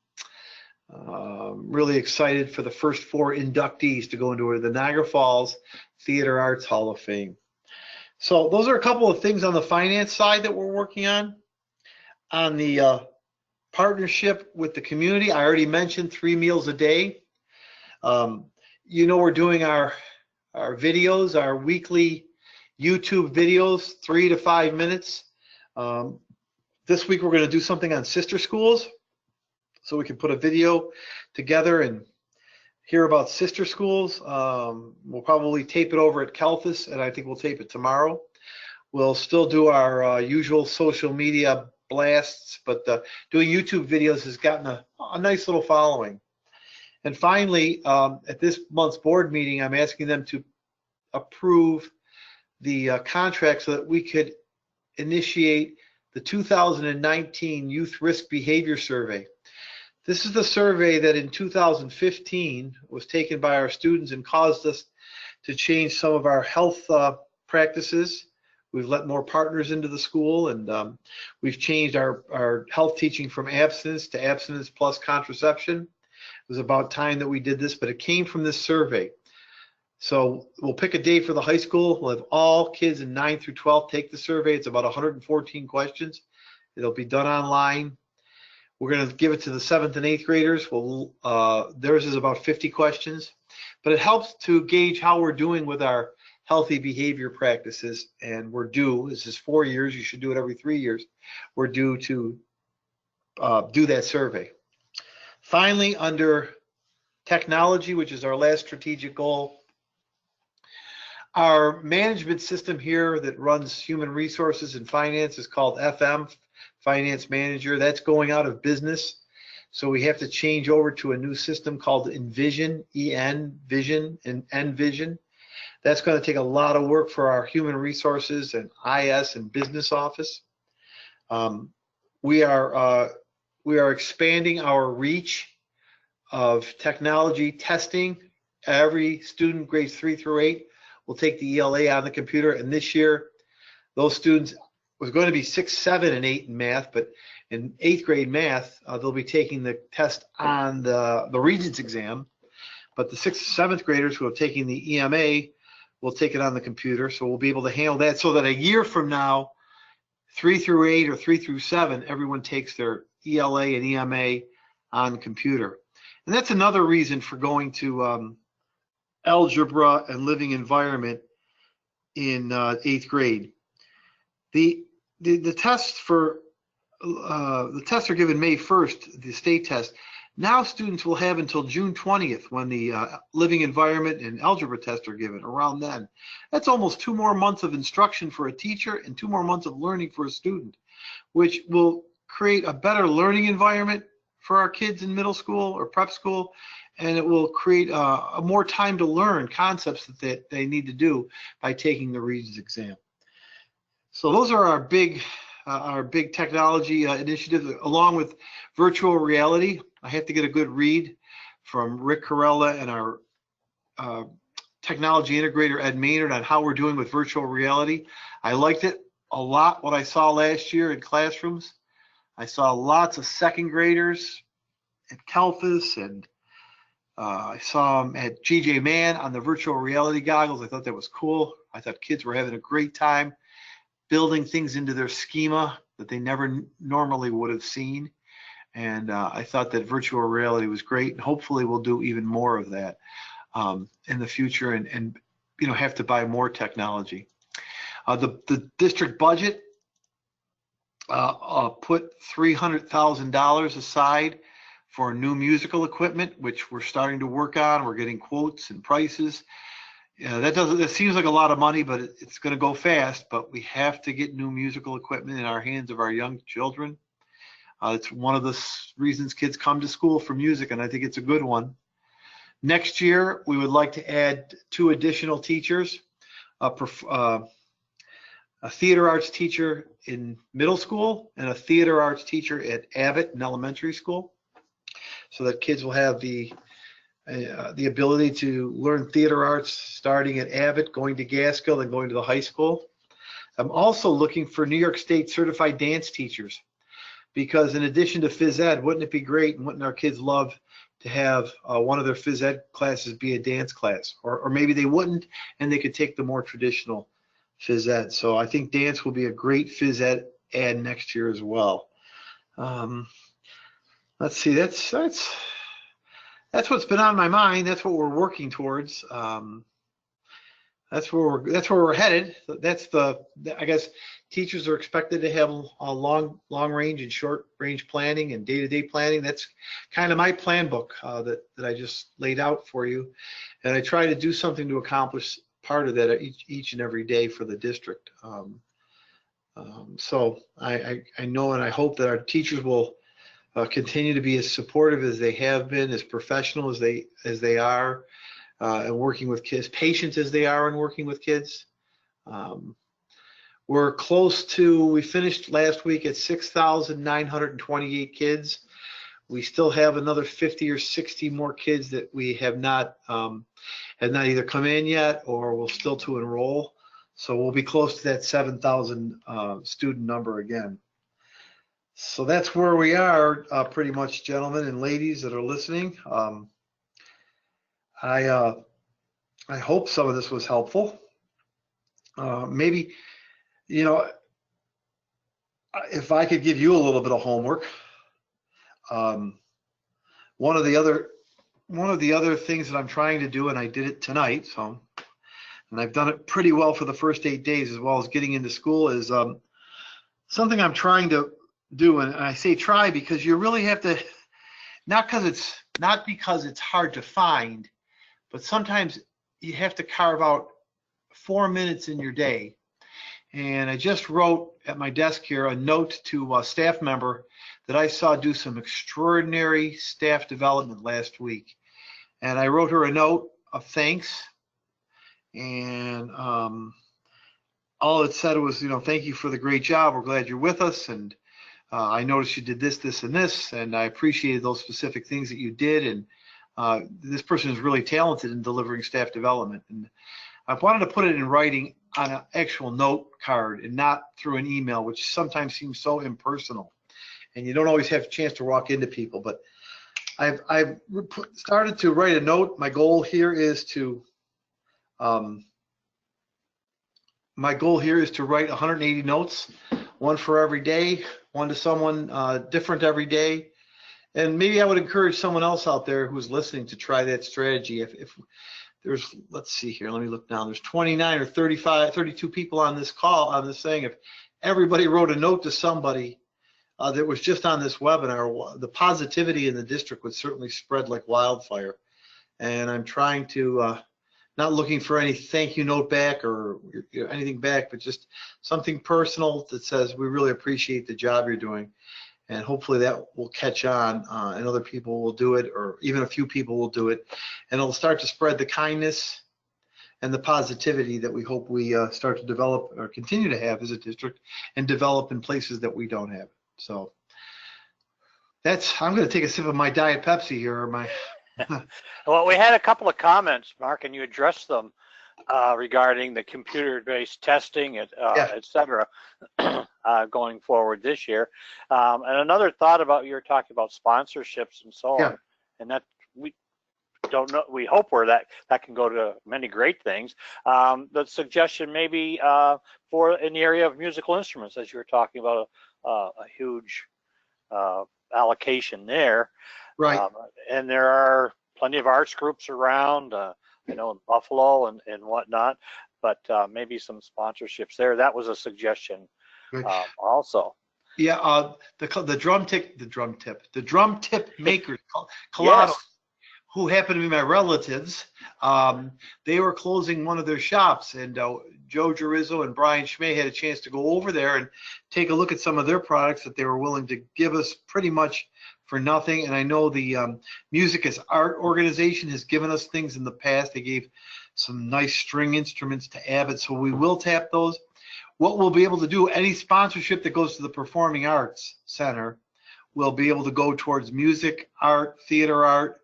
S4: Really excited for the first 4 inductees to go into the Niagara Falls Theater Arts Hall of Fame. So those are a couple of things on the finance side that we're working on. On the partnership with the community, I already mentioned 3 meals a day. We're doing our videos, our weekly YouTube videos, 3 to 5 minutes. This week we're going to do something on sister schools, so we can put a video together and hear about sister schools. We'll probably tape it over at Kelthus, and I think we'll tape it tomorrow. We'll still do our usual social media blasts, but doing YouTube videos has gotten a nice little following. And finally, at this month's board meeting, I'm asking them to approve the contract so that we could initiate the 2019 Youth Risk Behavior Survey. This is the survey that in 2015 was taken by our students and caused us to change some of our health practices. We've let more partners into the school, and we've changed our health teaching from abstinence to abstinence plus contraception. It was about time that we did this, but it came from this survey. So we'll pick a day for the high school. We'll have all kids in 9 through 12 take the survey. It's about 114 questions. It'll be done online. We're going to give it to the 7th and 8th graders. Theirs is about 50 questions, but it helps to gauge how we're doing with our healthy behavior practices. And we're due, this is 4 years, you should do it every 3 years. We're due to do that survey. Finally, under technology, which is our last strategic goal, our management system here that runs human resources and finance is called FM, Finance Manager. That's going out of business. So we have to change over to a new system called Envision, Vision, and Envision. That's going to take a lot of work for our human resources and IS and business office. We are expanding our reach of technology testing. Every student grades 3 through 8 will take the ELA on the computer, and this year those students was going to be 6, 7, and 8 in math, but in 8th grade math they'll be taking the test on the Regents exam, but the 6th, 7th graders who are taking the EMA will take it on the computer, so we'll be able to handle that so that a year from now 3 through 8 or 3 through 7 everyone takes their ELA and EMA on the computer. And that's another reason for going to algebra and living environment in 8th grade. The tests for the tests are given May 1st, the state test. Now students will have until June 20th when the living environment and algebra tests are given, around then. That's almost 2 more months of instruction for a teacher and 2 more months of learning for a student, which will create a better learning environment for our kids in middle school or prep school, and it will create a more time to learn concepts that they need to do by taking the Regents exam. So those are our big technology initiatives, along with virtual reality. I have to get a good read from Rick Corella and our technology integrator Ed Maynard on how we're doing with virtual reality. I liked it a lot what I saw last year in classrooms. I saw lots of 2nd graders at Kelfis, and I saw them at GJ Mann on the virtual reality goggles. I thought that was cool. I thought kids were having a great time building things into their schema that they never normally would have seen. And I thought that virtual reality was great, and hopefully we'll do even more of that in the future, and you know, have to buy more technology. The district budget put $300,000 aside for new musical equipment, which we're starting to work on. We're getting quotes and prices. That seems like a lot of money, but it's going to go fast. But we have to get new musical equipment in our hands of our young children. It's one of the reasons kids come to school for music, and I think it's a good one. Next year, we would like to add 2 additional teachers, a theater arts teacher in middle school and a theater arts teacher at Abbott in elementary school, so that kids will have the ability to learn theater arts starting at Abbott, going to Gaskill, and going to the high school. I'm also looking for New York State certified dance teachers, because in addition to phys ed, wouldn't it be great, and wouldn't our kids love to have one of their phys ed classes be a dance class, or maybe they wouldn't and they could take the more traditional phys ed. So I think dance will be a great phys ed add next year as well. Let's see, that's what's been on my mind. That's what we're working towards. That's where we're headed. I guess teachers are expected to have a long range and short range planning and day-to-day planning. That's kind of my plan book that I just laid out for you, and I try to do something to accomplish part of that each and every day for the district. So I know and I hope that our teachers will continue to be as supportive as they have been, as professional as they are, and working with kids, patient as they are in working with kids. We're close to, we finished last week at 6,928 kids. We still have another 50 or 60 more kids that we have not either come in yet or will still to enroll. So we'll be close to that 7,000 student number again. So that's where we are, pretty much, gentlemen and ladies that are listening. I hope some of this was helpful. Maybe, if I could give you a little bit of homework. One of the other things that I'm trying to do, and I did it tonight, and I've done it pretty well for the first 8 days, as well as getting into school, is something I'm trying to do. And I say try because you really have to, not because it's hard to find, but sometimes you have to carve out 4 minutes in your day. And I just wrote at my desk here a note to a staff member that I saw do some extraordinary staff development last week. And I wrote her a note of thanks. And all it said was, thank you for the great job. We're glad you're with us. And I noticed you did this, this, and this. And I appreciated those specific things that you did. And this person is really talented in delivering staff development. And I wanted to put it in writing on an actual note card and not through an email, which sometimes seems so impersonal. And you don't always have a chance to walk into people. But I've started to write a note. My goal here is to write 180 notes, one for every day, one to someone different every day. And maybe I would encourage someone else out there who's listening to try that strategy. If there's, let's see here, let me look down. There's 29 or 35, 32 people on this call, on this thing. If everybody wrote a note to somebody that was just on this webinar, the positivity in the district would certainly spread like wildfire. And I'm trying to, not looking for any thank you note back or anything back, but just something personal that says we really appreciate the job you're doing. And hopefully that will catch on, and other people will do it, or even a few people will do it. And it'll start to spread the kindness and the positivity that we hope we start to develop or continue to have as a district and develop in places that we don't have. So I'm going to take a sip of my Diet Pepsi here. Or
S2: Well, we had a couple of comments, Mark, and you addressed them regarding the computer-based testing, et cetera, going forward this year. And another thought about, you were talking about sponsorships and so on, and that we don't know, we hope that can go to many great things. The suggestion maybe for in the area of musical instruments, as you were talking about a huge allocation there.
S4: Right.
S2: And there are plenty of arts groups around, I know in Buffalo and whatnot, but maybe some sponsorships there. That was a suggestion also.
S4: Yeah, the drum tip makers, Colado,
S2: Yes.
S4: who happen to be my relatives, they were closing one of their shops, and Joe Gerizzo and Brian Schmay had a chance to go over there and take a look at some of their products that they were willing to give us pretty much for nothing. And I know the Music as Art organization has given us things in the past. They gave some nice string instruments to Abbott, so we will tap those. What we'll be able to do, any sponsorship that goes to the Performing Arts Center will be able to go towards music, art, theater art,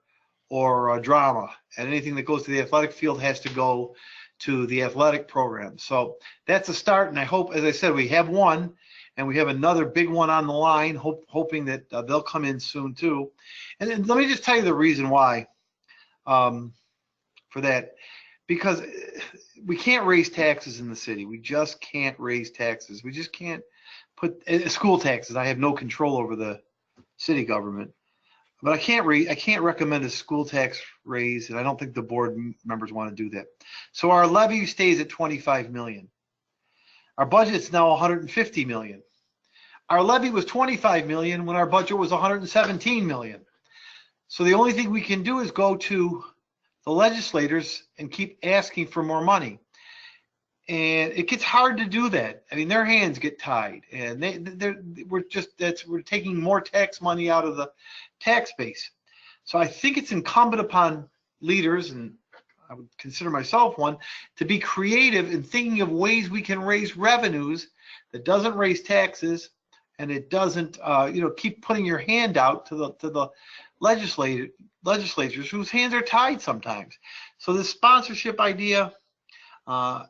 S4: or drama. And anything that goes to the athletic field has to go to the athletic program. So that's a start, and I hope, as I said, we have one, and we have another big one on the line, hoping that they'll come in soon too. And then let me just tell you the reason why for that. Because we can't raise taxes in the city. We just can't raise taxes. We just can't put school taxes. I have no control over the city government, but I can't recommend a school tax raise, and I don't think the board members want to do that. So our levy stays at 25 million. Our budget's now 150 million. Our levy was 25 million when our budget was 117 million. So the only thing we can do is go to the legislators and keep asking for more money. And it gets hard to do that. I mean, their hands get tied, and we're taking more tax money out of the tax base. So I think it's incumbent upon leaders, and I would consider myself one, to be creative in thinking of ways we can raise revenues that doesn't raise taxes and it doesn't, keep putting your hand out to the legislators whose hands are tied sometimes. So this sponsorship idea, our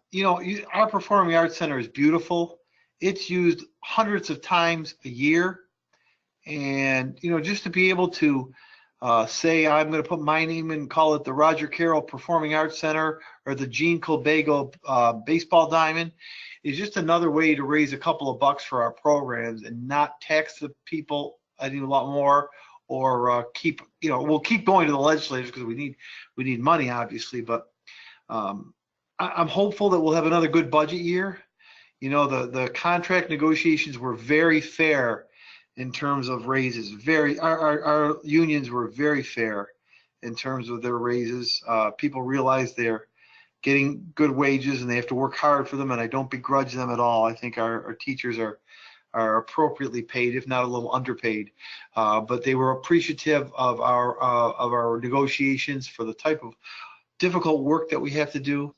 S4: Performing Arts Center is beautiful. It's used hundreds of times a year. And, just to be able to say, I'm going to put my name and call it the Roger Carroll Performing Arts Center or the Gene Colbago Baseball Diamond is just another way to raise a couple of bucks for our programs and not tax the people a lot more, or we'll keep going to the legislators because we need money, obviously. But I'm hopeful that we'll have another good budget year. The contract negotiations were very fair in terms of raises. Our unions were very fair in terms of their raises. People realize they're getting good wages and they have to work hard for them, and I don't begrudge them at all. I think our teachers are appropriately paid, if not a little underpaid. But they were appreciative of our negotiations for the type of difficult work that we have to do.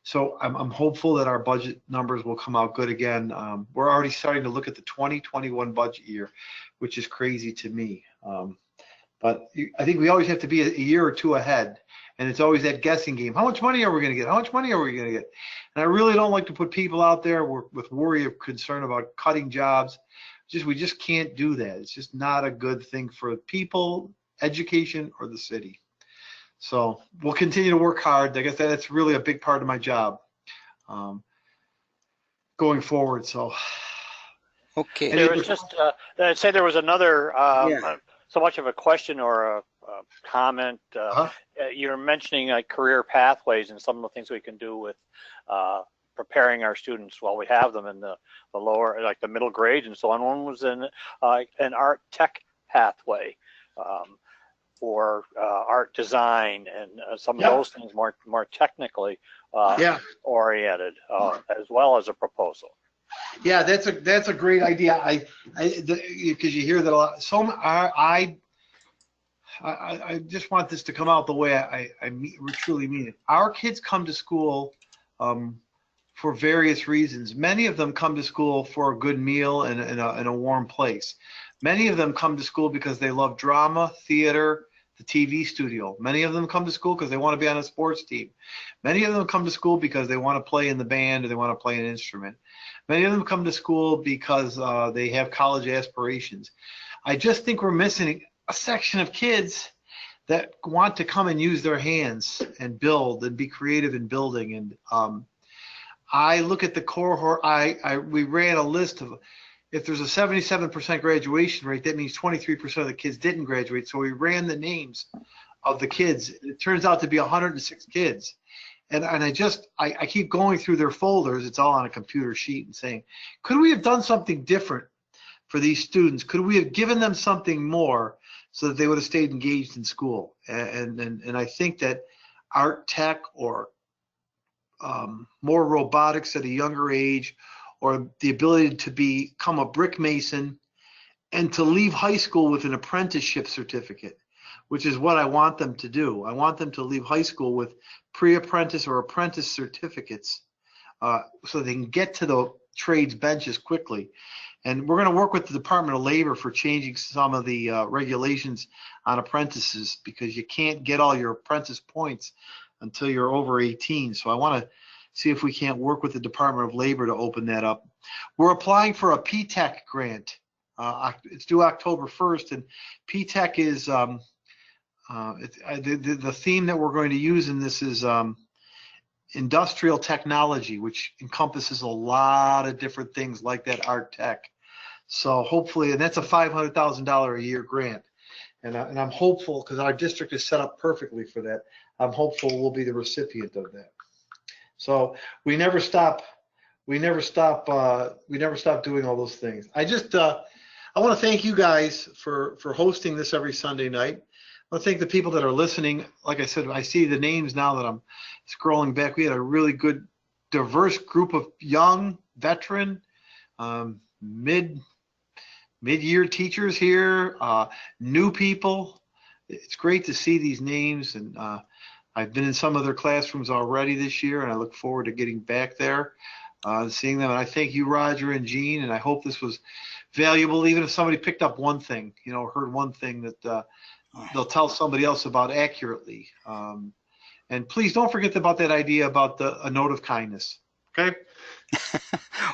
S4: So I'm hopeful that our budget numbers will come out good again. We're already starting to look at the 2021 budget year, which is crazy to me. But I think we always have to be a year or two ahead, and it's always that guessing game. How much money are we going to get? How much money are we going to get? And I really don't like to put people out there with worry or concern about cutting jobs. We just can't do that. It's just not a good thing for people, education, or the city. So we'll continue to work hard. Like I said, that's really a big part of my job going forward. So,
S1: Okay.
S2: There was just, I'd say there was another, so much of a question or a comment. You're mentioning like career pathways and some of the things we can do with preparing our students while we have them in the lower, like the middle grades and so on. One was an art tech pathway. For art design and some of those things more technically oriented, as well as a proposal.
S4: Yeah, that's a great idea. Because you hear that a lot. So I just want this to come out the way I truly mean it. Our kids come to school for various reasons. Many of them come to school for a good meal and a warm place. Many of them come to school because they love drama, theater, the TV studio. Many of them come to school because they want to be on a sports team. Many of them come to school because they want to play in the band or they want to play an instrument. Many of them come to school because they have college aspirations. I just think we're missing a section of kids that want to come and use their hands and build and be creative in building. And I look at the cohort. We ran a list of, if there's a 77% graduation rate, that means 23% of the kids didn't graduate. So we ran the names of the kids. It turns out to be 106 kids. And I keep going through their folders. It's all on a computer sheet and saying, could we have done something different for these students? Could we have given them something more so that they would have stayed engaged in school? And I think that art tech or more robotics at a younger age, or the ability to become a brick mason and to leave high school with an apprenticeship certificate, which is what I want them to do. I want them to leave high school with pre-apprentice or apprentice certificates so they can get to the trades benches quickly. And we're going to work with the Department of Labor for changing some of the regulations on apprentices, because you can't get all your apprentice points until you're over 18. So I want to see if we can't work with the Department of Labor to open that up. We're applying for a P-TECH grant. It's due October 1st, and P-TECH is the theme that we're going to use in this is industrial technology, which encompasses a lot of different things like that art tech. So hopefully, and that's a $500,000 a year grant. And I'm hopeful, because our district is set up perfectly for that, I'm hopeful we'll be the recipient of that. So we never stop doing all those things. I want to thank you guys for hosting this every Sunday night. I want to thank the people that are listening. Like I said, I see the names now that I'm scrolling back. We had a really good, diverse group of young, veteran, mid-year teachers here, new people. It's great to see these names, and I've been in some of their classrooms already this year, and I look forward to getting back there. seeing them. And I thank you, Roger and Gene, and I hope this was valuable, even if somebody picked up one thing, heard one thing that they'll tell somebody else about accurately. And please don't forget about that idea about a note of kindness. Okay?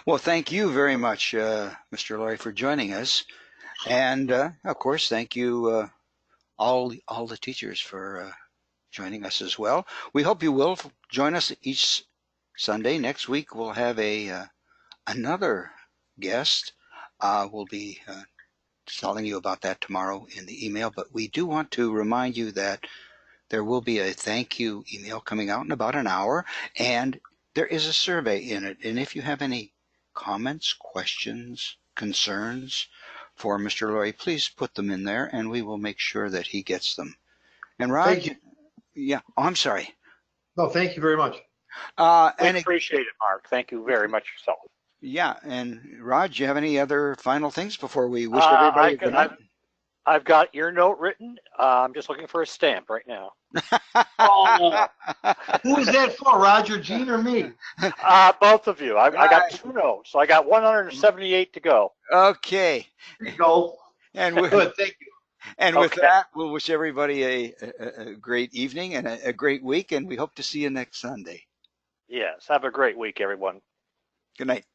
S1: Well, thank you very much, Mr. Laurie, for joining us. And, of course, thank you all the teachers for joining us as well. We hope you will join us each Sunday. Next week, we'll have another guest. We'll be telling you about that tomorrow in the email. But we do want to remind you that there will be a thank you email coming out in about an hour. And there is a survey in it. And if you have any comments, questions, concerns for Mr. Laurie, please put them in there and we will make sure that he gets them. And Rod,
S4: Thank you.
S1: Yeah, I'm sorry.
S4: No, thank you very much.
S2: We appreciate it, Mark. Thank you very much yourself.
S1: Yeah, and Rod, do you have any other final things before we wish everybody good night?
S2: I've got your note written. I'm just looking for a stamp right now.
S4: Oh, who is that for, Roger, Gene, or me?
S2: Both of you. I got 2 notes, so I got 178 to go.
S1: Okay.
S4: There you go.
S1: And
S4: Good, thank you.
S1: And with that, we'll wish everybody a great evening and a great week, and we hope to see you next Sunday.
S2: Yes, have a great week, everyone.
S1: Good night.